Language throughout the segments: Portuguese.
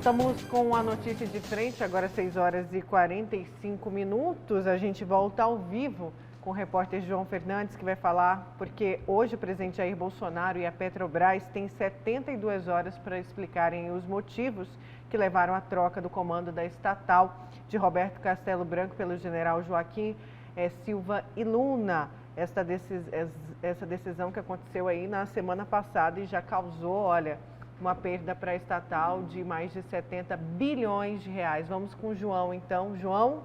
Voltamos com a notícia de frente, agora 6 horas e 45 minutos. A gente volta ao vivo com o repórter João Fernandes, que vai falar, porque hoje o presidente Jair Bolsonaro e a Petrobras têm 72 horas para explicarem os motivos que levaram à troca do comando da estatal de Roberto Castelo Branco pelo general Joaquim Silva e Luna. Essa decisão que aconteceu aí na semana passada e já causou, olha, uma perda para a estatal de mais de 70 bilhões de reais. Vamos com o João, então. João?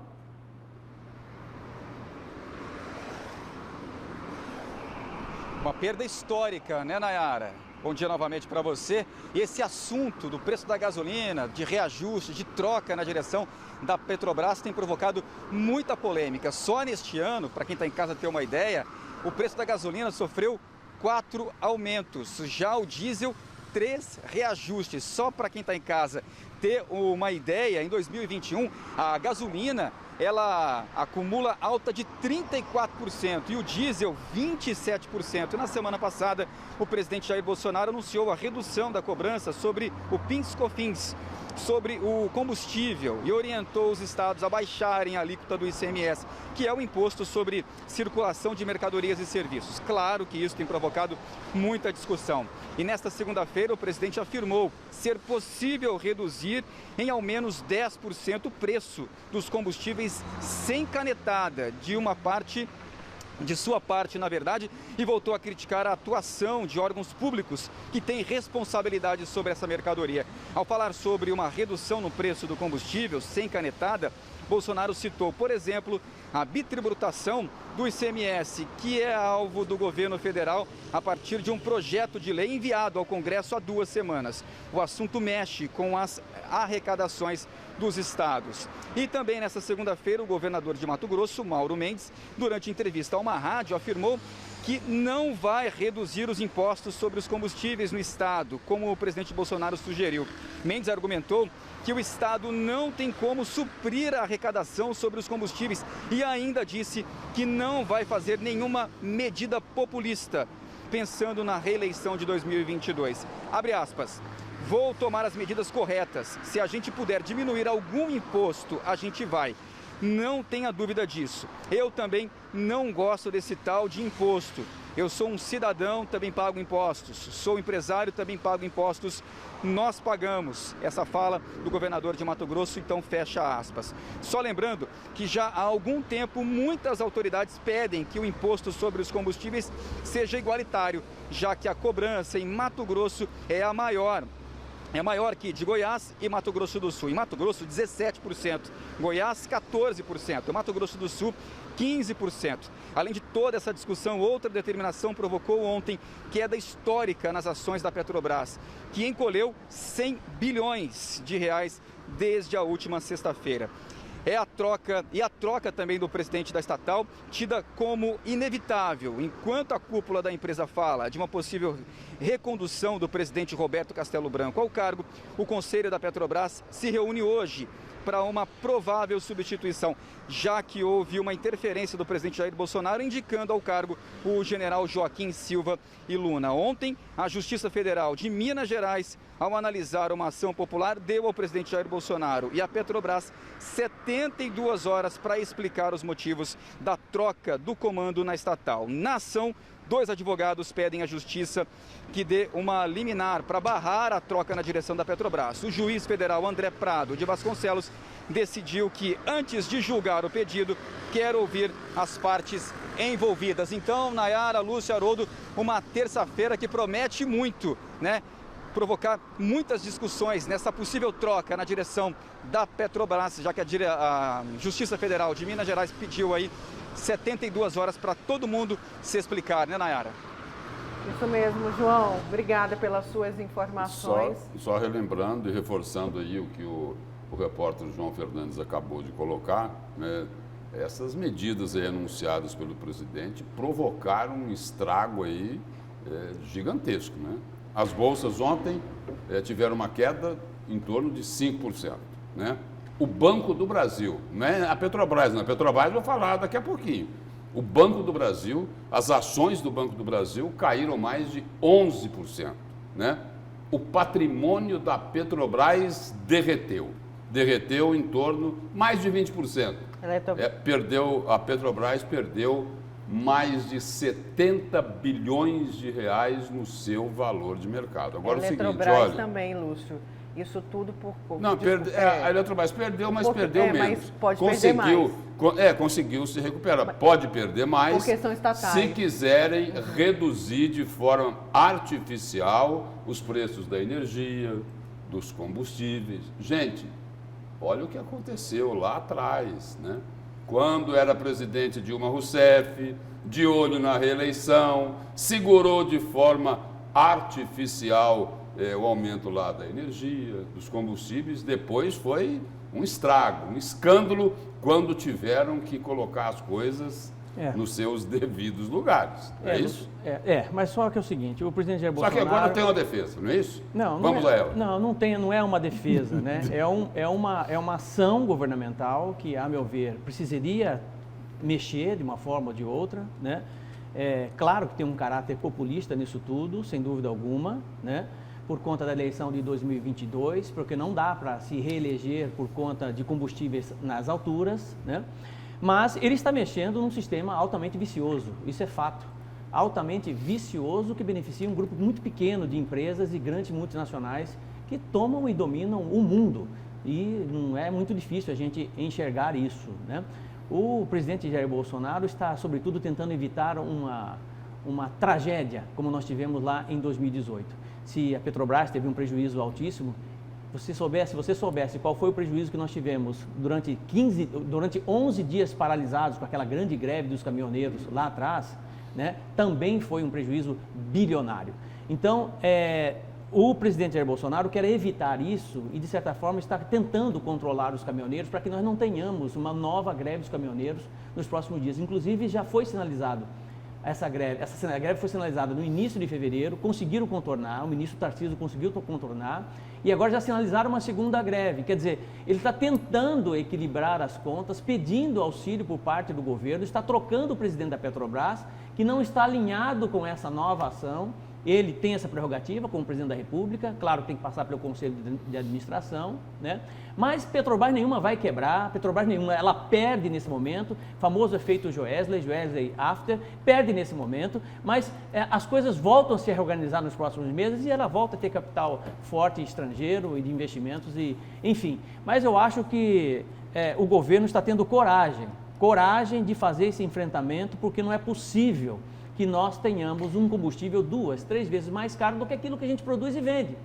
Uma perda histórica, né, Nayara? Bom dia novamente para você. E esse assunto do preço da gasolina, de reajuste, de troca na direção da Petrobras tem provocado muita polêmica. Só neste ano, para quem está em casa ter uma ideia, o preço da gasolina sofreu 4 aumentos. Já o diesel, 3 reajustes. Só para quem está em casa ter uma ideia, em 2021 a gasolina ela acumula alta de 34% e o diesel 27%. E na semana passada o presidente Jair Bolsonaro anunciou a redução da cobrança sobre o PIS/COFINS, sobre o combustível, e orientou os estados a baixarem a alíquota do ICMS, que é o imposto sobre circulação de mercadorias e serviços. Claro que isso tem provocado muita discussão. E nesta segunda-feira o presidente afirmou ser possível reduzir em ao menos 10% o preço dos combustíveis sem canetada de sua parte, na verdade, e voltou a criticar a atuação de órgãos públicos que têm responsabilidade sobre essa mercadoria. Ao falar sobre uma redução no preço do combustível sem canetada, Bolsonaro citou, por exemplo, a bitributação do ICMS, que é alvo do governo federal a partir de um projeto de lei enviado ao Congresso há 2 semanas. O assunto mexe com as arrecadações dos estados. E também nesta segunda-feira, o governador de Mato Grosso, Mauro Mendes, durante entrevista a uma rádio, afirmou que não vai reduzir os impostos sobre os combustíveis no estado, como o presidente Bolsonaro sugeriu. Mendes argumentou que o estado não tem como suprir a arrecadação sobre os combustíveis e ainda disse que não vai fazer nenhuma medida populista, pensando na reeleição de 2022. Abre aspas. Vou tomar as medidas corretas. Se a gente puder diminuir algum imposto, a gente vai. Não tenha dúvida disso. Eu também não gosto desse tal de imposto. Eu sou um cidadão, também pago impostos. Sou empresário, também pago impostos. Nós pagamos. Essa fala do governador de Mato Grosso, então fecha aspas. Só lembrando que já há algum tempo muitas autoridades pedem que o imposto sobre os combustíveis seja igualitário, já que a cobrança em Mato Grosso é a maior. É maior que de Goiás e Mato Grosso do Sul. Em Mato Grosso, 17%. Goiás, 14%. Mato Grosso do Sul, 15%. Além de toda essa discussão, outra determinação provocou ontem queda histórica nas ações da Petrobras, que encolheu 100 bilhões de reais desde a última sexta-feira. A troca também do presidente da estatal, tida como inevitável. Enquanto a cúpula da empresa fala de uma possível recondução do presidente Roberto Castelo Branco ao cargo, o Conselho da Petrobras se reúne hoje para uma provável substituição, já que houve uma interferência do presidente Jair Bolsonaro indicando ao cargo o general Joaquim Silva e Luna. Ontem, a Justiça Federal de Minas Gerais, ao analisar uma ação popular, deu ao presidente Jair Bolsonaro e à Petrobras 72 horas para explicar os motivos da troca do comando na estatal. Na ação, 2 advogados pedem à Justiça que dê uma liminar para barrar a troca na direção da Petrobras. O juiz federal André Prado de Vasconcelos decidiu que, antes de julgar o pedido, quer ouvir as partes envolvidas. Então, Nayara, Lúcia, Haroldo, uma terça-feira que promete muito, né? Provocar muitas discussões nessa possível troca na direção da Petrobras, já que a Justiça Federal de Minas Gerais pediu aí 72 horas para todo mundo se explicar, né, Nayara? Isso mesmo, João. Obrigada pelas suas informações. Só relembrando e reforçando aí o que o repórter João Fernandes acabou de colocar, né, essas medidas aí anunciadas pelo presidente provocaram um estrago aí gigantesco, né? As bolsas ontem tiveram uma queda em torno de 5%, né? O Banco do Brasil, não é a Petrobras, não. A Petrobras eu vou falar daqui a pouquinho. O Banco do Brasil, as ações do Banco do Brasil caíram mais de 11%, né? o patrimônio da Petrobras derreteu. Derreteu em torno mais de 20%. A Petrobras perdeu mais de 70 bilhões de reais no seu valor de mercado. Agora, o seguinte, olha... também, Lúcio. Isso tudo por pouco. Não, a Eletrobras perdeu, mas perdeu menos. Mas pode perder mais. Conseguiu se recuperar. Pode perder mais. Porque são estatais. Se quiserem reduzir de forma artificial os preços da energia, dos combustíveis. Gente, olha o que aconteceu lá atrás, né? Quando era presidente Dilma Rousseff, de olho na reeleição, segurou de forma artificial o aumento lá da energia, dos combustíveis, depois foi um estrago, um escândalo, quando tiveram que colocar as coisas nos seus devidos lugares. É isso? Mas só que é o seguinte, o presidente Jair Bolsonaro... Só que agora tem uma defesa, não é isso? Vamos a ela. Não é uma defesa, né? É uma ação governamental que, a meu ver, precisaria mexer de uma forma ou de outra, né? Claro que tem um caráter populista nisso tudo, sem dúvida alguma, né? Por conta da eleição de 2022, porque não dá para se reeleger por conta de combustíveis nas alturas, né? Mas ele está mexendo num sistema altamente vicioso, isso é fato. Altamente vicioso, que beneficia um grupo muito pequeno de empresas e grandes multinacionais que tomam e dominam o mundo. E não é muito difícil a gente enxergar isso, né? O presidente Jair Bolsonaro está, sobretudo, tentando evitar uma tragédia, como nós tivemos lá em 2018. Se a Petrobras teve um prejuízo altíssimo, se você soubesse qual foi o prejuízo que nós tivemos durante 11 dias paralisados com aquela grande greve dos caminhoneiros lá atrás, né, também foi um prejuízo bilionário. Então, o presidente Jair Bolsonaro quer evitar isso e, de certa forma, está tentando controlar os caminhoneiros para que nós não tenhamos uma nova greve dos caminhoneiros nos próximos dias. Inclusive, já foi sinalizado essa greve foi sinalizada no início de fevereiro, conseguiram contornar, o ministro Tarcísio conseguiu contornar, e agora já sinalizaram uma segunda greve. Quer dizer, ele está tentando equilibrar as contas, pedindo auxílio por parte do governo, está trocando o presidente da Petrobras, que não está alinhado com essa nova ação. Ele tem essa prerrogativa como presidente da República, claro que tem que passar pelo Conselho de Administração, né? Mas Petrobras nenhuma vai quebrar, Petrobras nenhuma, ela perde nesse momento, famoso efeito Joesley after, perde nesse momento, mas as coisas voltam a se reorganizar nos próximos meses e ela volta a ter capital forte estrangeiro e de investimentos, enfim. Mas eu acho que o governo está tendo coragem de fazer esse enfrentamento, porque não é possível que nós tenhamos um combustível 2, 3 vezes mais caro do que aquilo que a gente produz e vende.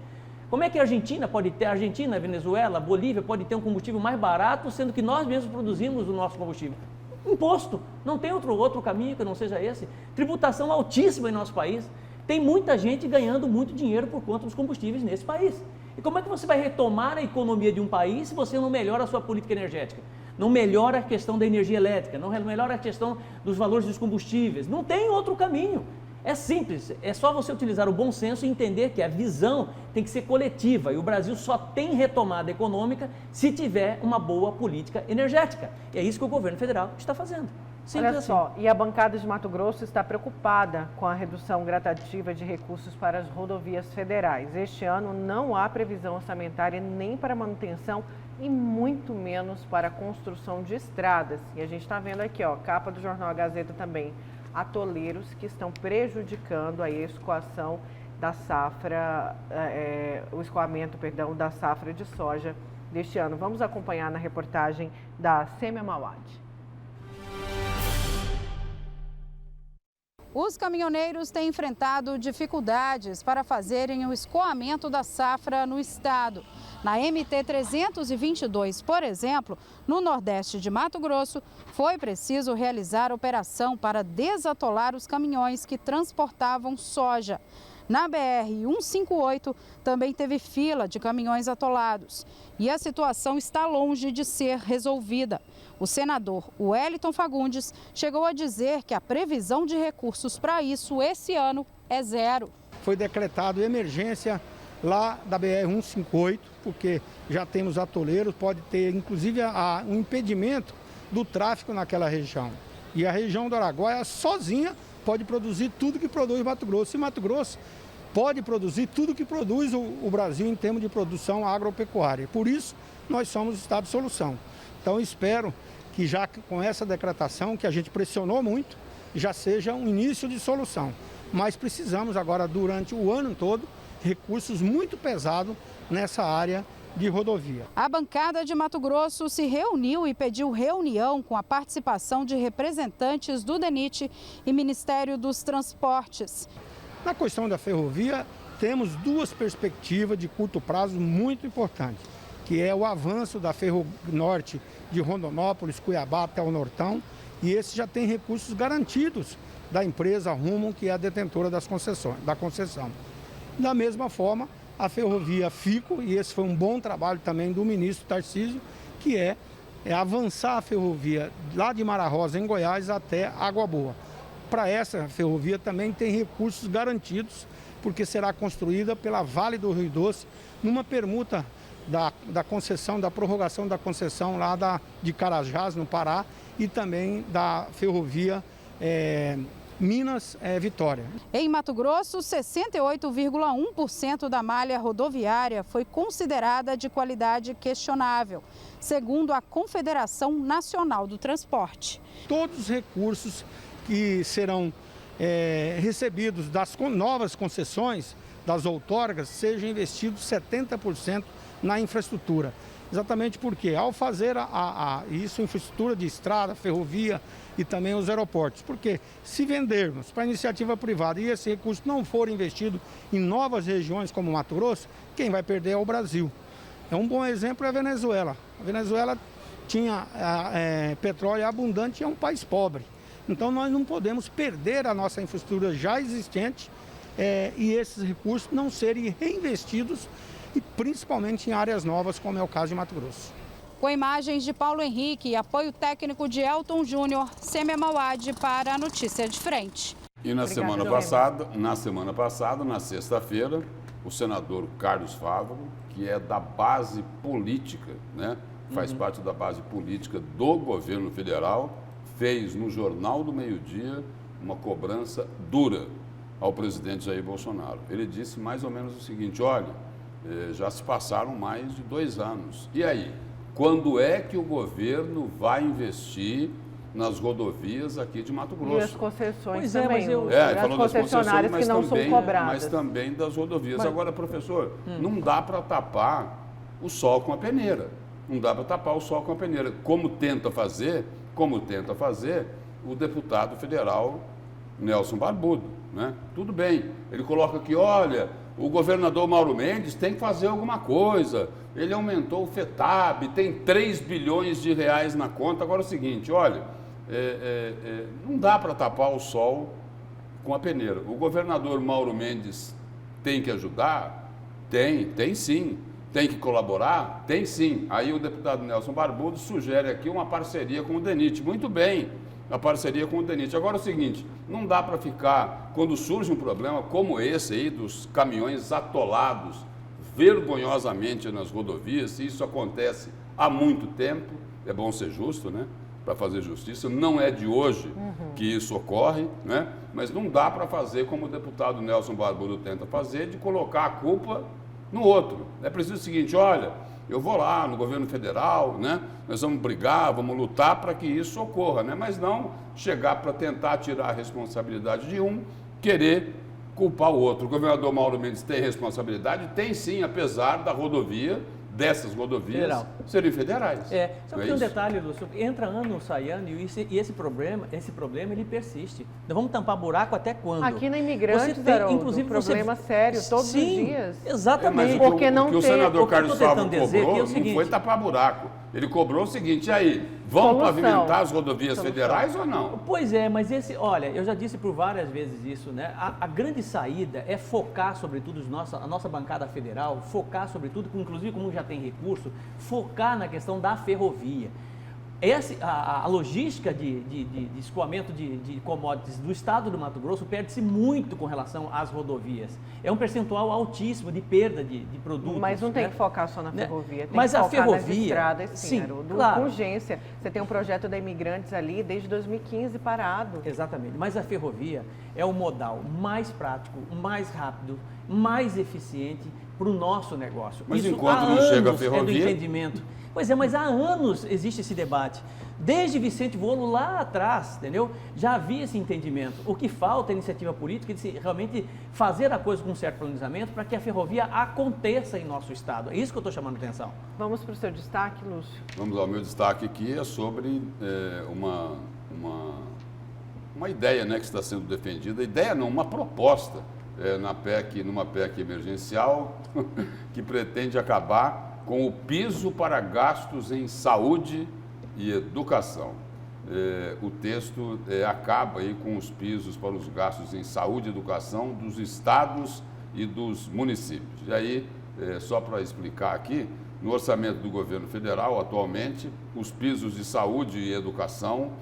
Como é que a Argentina, Venezuela, Bolívia pode ter um combustível mais barato, sendo que nós mesmos produzimos o nosso combustível? Imposto, não tem outro caminho que não seja esse. Tributação altíssima em nosso país. Tem muita gente ganhando muito dinheiro por conta dos combustíveis nesse país. E como é que você vai retomar a economia de um país se você não melhora a sua política energética? Não melhora a questão da energia elétrica, não melhora a questão dos valores dos combustíveis. Não tem outro caminho. É simples, é só você utilizar o bom senso e entender que a visão tem que ser coletiva e o Brasil só tem retomada econômica se tiver uma boa política energética. E é isso que o governo federal está fazendo. Simples. Olha só, e a bancada de Mato Grosso está preocupada com a redução gradativa de recursos para as rodovias federais. Este ano não há previsão orçamentária nem para manutenção e muito menos para a construção de estradas. E a gente está vendo aqui, ó, capa do jornal A Gazeta também, atoleiros que estão prejudicando a escoação da safra, o escoamento, perdão, da safra de soja deste ano. Vamos acompanhar na reportagem da Sêmia Mawad. Os caminhoneiros têm enfrentado dificuldades para fazerem o escoamento da safra no estado. Na MT-322, por exemplo, no nordeste de Mato Grosso, foi preciso realizar operação para desatolar os caminhões que transportavam soja. Na BR-158 também teve fila de caminhões atolados e a situação está longe de ser resolvida. O senador Wellington Fagundes chegou a dizer que a previsão de recursos para isso esse ano é zero. Foi decretado emergência lá da BR-158, porque já temos atoleiros, pode ter inclusive um impedimento do tráfego naquela região. E a região do Araguaia sozinha pode produzir tudo que produz Mato Grosso. E Mato Grosso pode produzir tudo que produz o Brasil em termos de produção agropecuária. Por isso, nós somos Estado de solução. Então, espero que já com essa decretação, que a gente pressionou muito, já seja um início de solução. Mas precisamos agora, durante o ano todo, recursos muito pesados nessa área de rodovia. A bancada de Mato Grosso se reuniu e pediu reunião com a participação de representantes do DENIT e Ministério dos Transportes. Na questão da ferrovia, temos duas perspectivas de curto prazo muito importantes, que é o avanço da Ferronorte de Rondonópolis, Cuiabá até o Nortão, e esse já tem recursos garantidos da empresa Rumo, que é a detentora da concessão. Da mesma forma, a ferrovia FICO, e esse foi um bom trabalho também do ministro Tarcísio, que é avançar a ferrovia lá de Mara Rosa, em Goiás, até Água Boa. Para essa ferrovia também tem recursos garantidos, porque será construída pela Vale do Rio Doce, numa permuta da concessão, da prorrogação da concessão lá de Carajás, no Pará, e também da ferrovia Minas Vitória. Em Mato Grosso, 68,1% da malha rodoviária foi considerada de qualidade questionável, segundo a Confederação Nacional do Transporte. Todos os recursos que serão recebidos das novas concessões, das outorgas, sejam investidos 70% na infraestrutura. Exatamente porque, ao fazer isso, infraestrutura de estrada, ferrovia e também os aeroportos. Porque se vendermos para a iniciativa privada e esse recurso não for investido em novas regiões como Mato Grosso, quem vai perder é o Brasil. Um bom exemplo é a Venezuela. A Venezuela tinha petróleo abundante e é um país pobre. Então nós não podemos perder a nossa infraestrutura já existente e esses recursos não serem reinvestidos, e principalmente em áreas novas, como é o caso de Mato Grosso. Com imagens de Paulo Henrique e apoio técnico de Elton Júnior, Sêmia Mauad para a Notícia de Frente. E na semana passada, na sexta-feira, o senador Carlos Fávaro, que é da base política, né? Faz parte da base política do governo federal, fez no Jornal do Meio-Dia uma cobrança dura ao presidente Jair Bolsonaro. Ele disse mais ou menos o seguinte: olha, já se passaram mais de 2 anos. E aí, quando é que o governo vai investir nas rodovias aqui de Mato Grosso? E as concessões Pois também. ele falou das concessionárias, que não são cobradas. mas também das rodovias. Agora, professor, não dá para tapar o sol com a peneira. Não dá para tapar o sol com a peneira. Como tenta fazer o deputado federal Nelson Barbudo, né? Tudo bem, ele coloca aqui, olha, o governador Mauro Mendes tem que fazer alguma coisa, ele aumentou o FETAB, tem 3 bilhões de reais na conta. Agora é o seguinte, olha, não dá para tapar o sol com a peneira. O governador Mauro Mendes tem que ajudar? Tem sim. Tem que colaborar? Tem sim. Aí o deputado Nelson Barbudo sugere aqui uma parceria com o DENIT. Muito bem, a parceria com o DENIT. Agora é o seguinte, não dá para ficar, quando surge um problema como esse aí, dos caminhões atolados vergonhosamente nas rodovias, e isso acontece há muito tempo, é bom ser justo, né? Para fazer justiça, não é de hoje que isso ocorre, né? Mas não dá para fazer como o deputado Nelson Barbudo tenta fazer, de colocar a culpa no outro. É preciso o seguinte, olha, eu vou lá no governo federal, né? Nós vamos brigar, vamos lutar para que isso ocorra, né? Mas não chegar para tentar tirar a responsabilidade de um, querer culpar o outro. O governador Mauro Mendes tem responsabilidade? Tem sim, apesar da rodovia, dessas rodovias serem federais. Só que tem um detalhe, Lúcio, entra ano, sai ano, e esse problema ele persiste. Nós vamos tampar buraco até quando? Aqui na Imigrantes, inclusive, problema sério, todos os dias. Exatamente. Porque o que o senador Carlos Fávaro cobrou não foi tapar buraco. Ele cobrou o seguinte, e aí, vão pavimentar as rodovias federais ou não? Pois é, mas olha, eu já disse por várias vezes isso, né? A grande saída é focar, sobretudo, a nossa bancada federal, focar, sobretudo, inclusive como já tem recurso, focar na questão da ferrovia. A logística de escoamento de commodities do estado do Mato Grosso perde-se muito com relação às rodovias. É um percentual altíssimo de perda de produtos. Mas não tem que focar só na ferrovia, tem mas que a focar ferrovia, nas estradas, sim, Haroldo, claro. com urgência. Você tem um projeto da Imigrantes ali desde 2015 parado. Exatamente, mas a ferrovia é o modal mais prático, mais rápido mais eficiente para o nosso negócio. Mas isso enquanto há não chega a anos é do ferrovia... entendimento. Pois é, mas há anos existe esse debate. Desde Vicente Volo lá atrás, entendeu? Já havia esse entendimento. O que falta é iniciativa política de realmente fazer a coisa com um certo planejamento para que a ferrovia aconteça em nosso estado. É isso que eu estou chamando a atenção. Vamos para o seu destaque, Lúcio. Vamos lá, o meu destaque aqui é sobre uma ideia, né, que está sendo defendida. Ideia não, uma proposta numa PEC emergencial que pretende acabar com o piso para gastos em saúde e educação. O texto acaba aí com os pisos para os gastos em saúde e educação dos estados e dos municípios. E aí, só para explicar aqui, no orçamento do governo federal, atualmente, os pisos de saúde e educação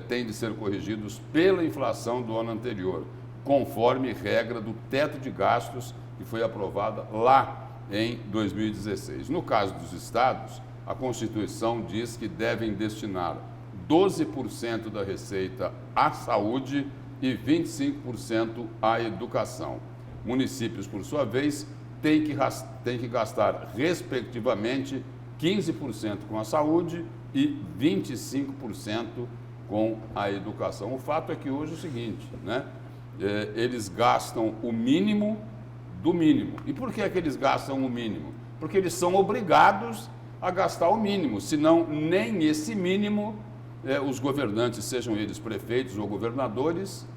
têm de ser corrigidos pela inflação do ano anterior, conforme regra do teto de gastos que foi aprovada lá em 2016. No caso dos estados, a Constituição diz que devem destinar 12% da receita à saúde e 25% à educação. Municípios, por sua vez, têm que gastar, respectivamente, 15% com a saúde e 25% com a educação. O fato é que hoje é o seguinte, né? Eles gastam o mínimo do mínimo. E por que é que eles gastam o mínimo? Porque eles são obrigados a gastar o mínimo, senão nem esse mínimo os governantes, sejam eles prefeitos ou governadores,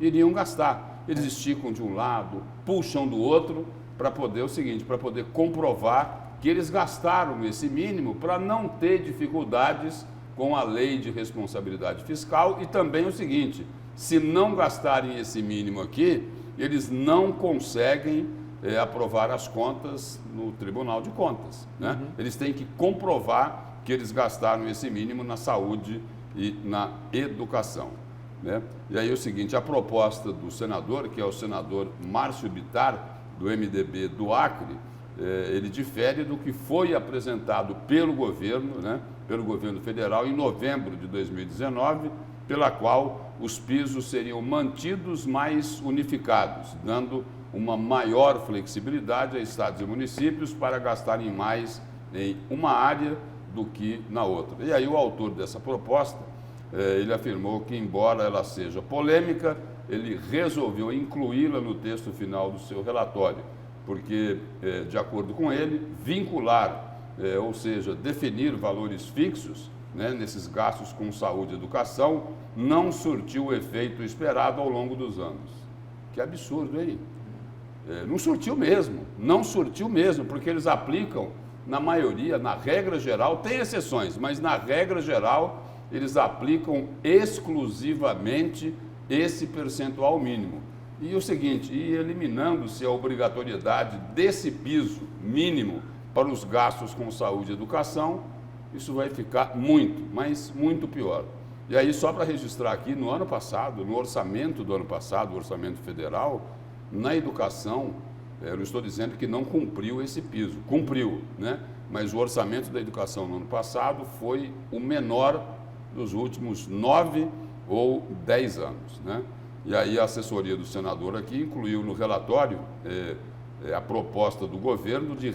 iriam gastar. Eles esticam de um lado, puxam do outro, para poder para poder comprovar que eles gastaram esse mínimo para não ter dificuldades com a lei de responsabilidade fiscal e também o seguinte, se não gastarem esse mínimo aqui, eles não conseguem aprovar as contas no Tribunal de Contas, né? Eles têm que comprovar que eles gastaram esse mínimo na saúde e na educação, né? E aí é o seguinte, a proposta do senador, que é o senador Márcio Bittar, do MDB do Acre, ele difere do que foi apresentado pelo governo, né, pelo governo federal em novembro de 2019, pela qual os pisos seriam mantidos, mais unificados, dando uma maior flexibilidade a estados e municípios para gastarem mais em uma área do que na outra. E aí o autor dessa proposta, ele afirmou que, embora ela seja polêmica, ele resolveu incluí-la no texto final do seu relatório, porque, de acordo com ele, vincular, ou seja, definir valores fixos, né, nesses gastos com saúde e educação, não surtiu o efeito esperado ao longo dos anos. Que absurdo, hein? Não surtiu mesmo, não surtiu mesmo, porque eles aplicam, na maioria, na regra geral, tem exceções, mas na regra geral, eles aplicam exclusivamente esse percentual mínimo. E o seguinte, eliminando-se a obrigatoriedade desse piso mínimo para os gastos com saúde e educação, isso vai ficar muito, mas muito pior. E aí, só para registrar aqui, no ano passado, no orçamento do ano passado, o orçamento federal, na educação, eu não estou dizendo que não cumpriu esse piso, cumpriu, né? Mas o orçamento da educação no ano passado foi o menor dos últimos 9 ou 10 anos, né? E aí a assessoria do senador aqui incluiu no relatório a proposta do governo de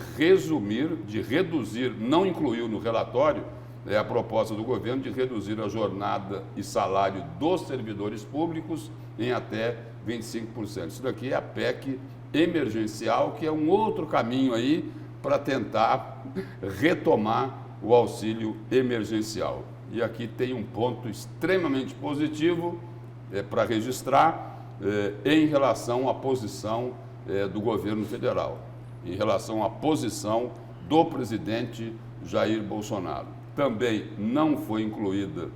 reduzir, não incluiu no relatório a proposta do governo de reduzir a jornada e salário dos servidores públicos em até 25%. Isso daqui é a PEC emergencial, que é um outro caminho aí para tentar retomar o auxílio emergencial. E aqui tem um ponto extremamente positivo para registrar em relação à posição do governo federal, em relação à posição do presidente Jair Bolsonaro. Também não foi incluída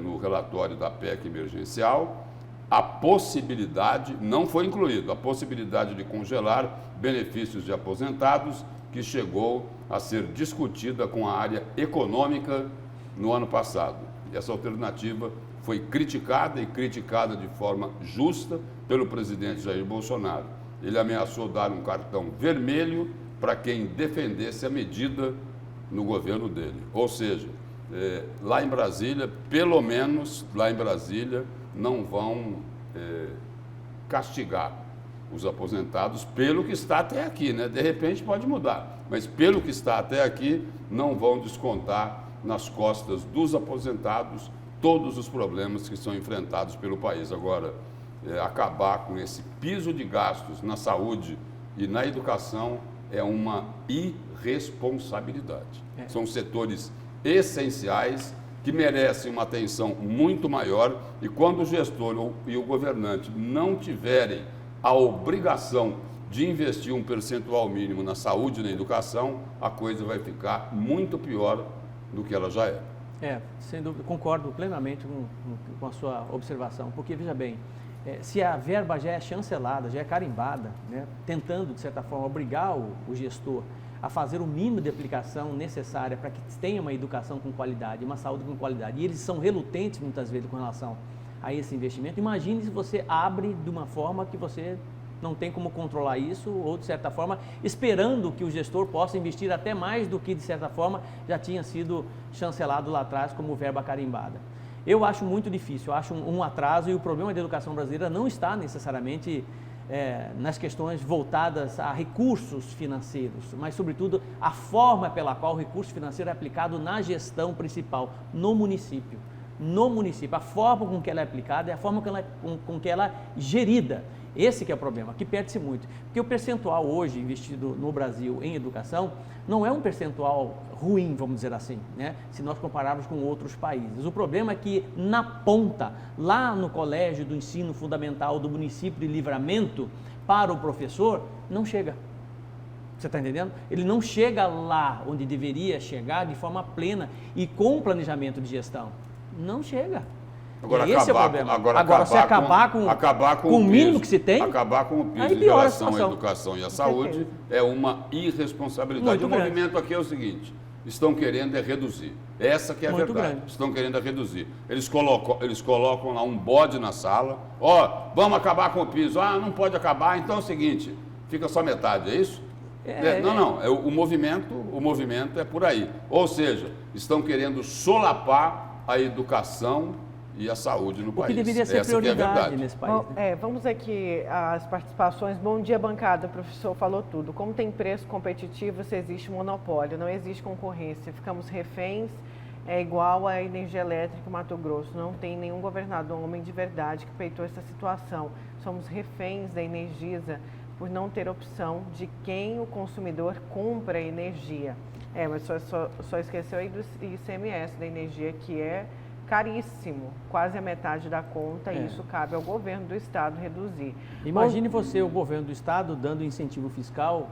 no relatório da PEC emergencial a possibilidade, não foi incluído, a possibilidade de congelar benefícios de aposentados, que chegou a ser discutida com a área econômica no ano passado. E essa alternativa foi criticada de forma justa pelo presidente Jair Bolsonaro. Ele ameaçou dar um cartão vermelho para quem defendesse a medida no governo dele. Ou seja, lá em Brasília, pelo menos lá em Brasília, não vão castigar os aposentados, pelo que está até aqui, né? De repente pode mudar, mas pelo que está até aqui, não vão descontar nas costas dos aposentados todos os problemas que são enfrentados pelo país. Agora, acabar com esse piso de gastos na saúde e na educação é uma irresponsabilidade. São setores essenciais que merecem uma atenção muito maior, e quando o gestor e o governante não tiverem a obrigação de investir um percentual mínimo na saúde e na educação, a coisa vai ficar muito pior do que ela já é. Sem dúvida, concordo plenamente com a sua observação, porque, veja bem, se a verba já é chancelada, já é carimbada, né, tentando, de certa forma, obrigar o gestor a fazer o mínimo de aplicação necessária para que tenha uma educação com qualidade, uma saúde com qualidade, e eles são relutentes, muitas vezes, com relação a esse investimento. Imagine se você abre de uma forma que você não tem como controlar isso, ou, de certa forma, esperando que o gestor possa investir até mais do que, de certa forma, já tinha sido chancelado lá atrás como verba carimbada. Eu acho muito difícil, eu acho um atraso, e o problema da educação brasileira não está necessariamente nas questões voltadas a recursos financeiros, mas, sobretudo, a forma pela qual o recurso financeiro é aplicado na gestão principal, no município. A forma com que ela é aplicada é a forma com que ela é gerida. Esse que é o problema, que perde-se muito. Porque o percentual hoje investido no Brasil em educação não é um percentual ruim, vamos dizer assim, né? Se nós compararmos com outros países. O problema é que na ponta, lá no colégio do ensino fundamental do município de Livramento, para o professor, não chega. Você está entendendo? Ele não chega lá onde deveria chegar de forma plena e com planejamento de gestão. Não chega. Agora, esse é o problema. Agora, se acabar com o mínimo que se tem, acabar com o piso em relação à educação e à saúde é uma irresponsabilidade. O movimento aqui é o seguinte: estão querendo reduzir. Essa que é a verdade. Estão querendo reduzir. Eles colocam lá um bode na sala. Vamos acabar com o piso. Não pode acabar. Então é o seguinte, fica só metade, é isso? O movimento é por aí. Ou seja, estão querendo solapar a educação e a saúde no país. O que deveria ser prioridade nesse país. Bom, vamos aqui às participações. Bom dia, bancada. O professor falou tudo. Como tem preço competitivo, se existe monopólio, não existe concorrência. Ficamos reféns, é igual a energia elétrica em Mato Grosso. Não tem nenhum governador, um homem de verdade, que peitou essa situação. Somos reféns da Energisa por não ter opção de quem o consumidor compra a energia. Mas só esqueceu aí do ICMS da energia, que é caríssimo, quase a metade da conta, e isso cabe ao governo do estado reduzir. Imagine o governo do estado dando incentivo fiscal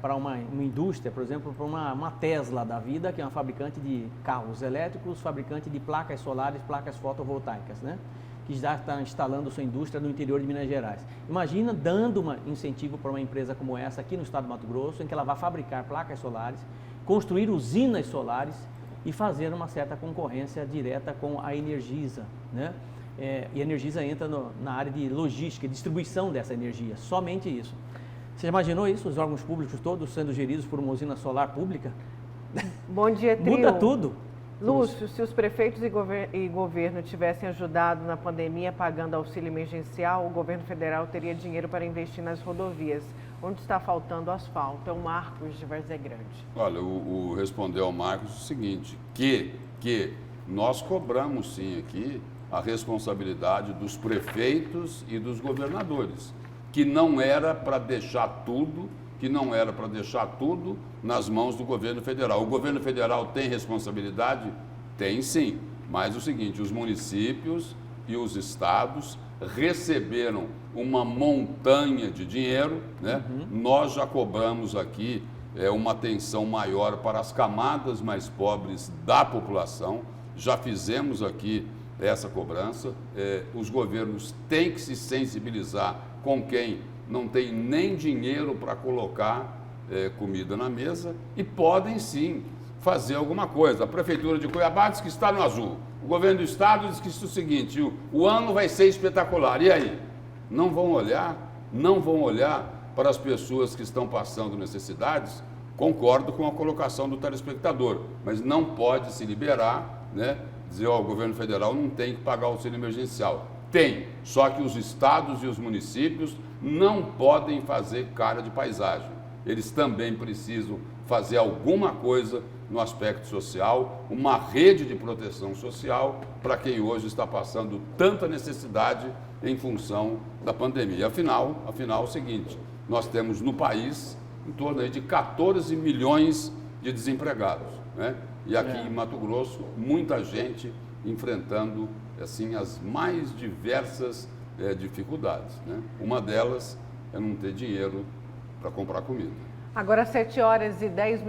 para uma indústria, por exemplo, para uma Tesla da vida, que é uma fabricante de carros elétricos, fabricante de placas solares, placas fotovoltaicas, né? Que já está instalando sua indústria no interior de Minas Gerais. Imagina dando um incentivo para uma empresa como essa aqui no estado do Mato Grosso, em que ela vai fabricar placas solares, construir usinas solares e fazer uma certa concorrência direta com a Energisa, né? E a Energisa entra na área de logística, distribuição dessa energia, somente isso. Você já imaginou isso? Os órgãos públicos todos sendo geridos por uma usina solar pública? Bom dia, trio. Muda tudo. Lúcio, se os prefeitos e governo tivessem ajudado na pandemia pagando auxílio emergencial, o governo federal teria dinheiro para investir nas rodovias. Onde está faltando asfalto? É o Marcos de Várzea Grande. Olha, respondeu ao Marcos o seguinte, que nós cobramos sim aqui a responsabilidade dos prefeitos e dos governadores, que não era para deixar tudo nas mãos do governo federal. O governo federal tem responsabilidade? Tem sim, mas o seguinte, os municípios e os estados receberam uma montanha de dinheiro, né? Nós já cobramos aqui uma atenção maior para as camadas mais pobres da população, já fizemos aqui essa cobrança, os governos têm que se sensibilizar com quem não tem nem dinheiro para colocar comida na mesa e podem sim fazer alguma coisa. A Prefeitura de Cuiabá diz que está no azul, o governo do estado diz que isso é o seguinte, o ano vai ser espetacular, e aí? Não vão olhar para as pessoas que estão passando necessidades? Concordo com a colocação do telespectador, mas não pode se liberar, né? Dizer, o governo federal não tem que pagar o auxílio emergencial. Tem, só que os estados e os municípios não podem fazer cara de paisagem. Eles também precisam fazer alguma coisa no aspecto social, uma rede de proteção social para quem hoje está passando tanta necessidade em função da pandemia. Afinal é o seguinte, nós temos no país em torno aí de 14 milhões de desempregados, né? E aqui em Mato Grosso, muita gente enfrentando assim as mais diversas dificuldades, né? Uma delas é não ter dinheiro para comprar comida. Agora 7h10,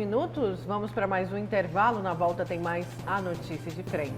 vamos para mais um intervalo. Na volta tem mais a notícia de frente.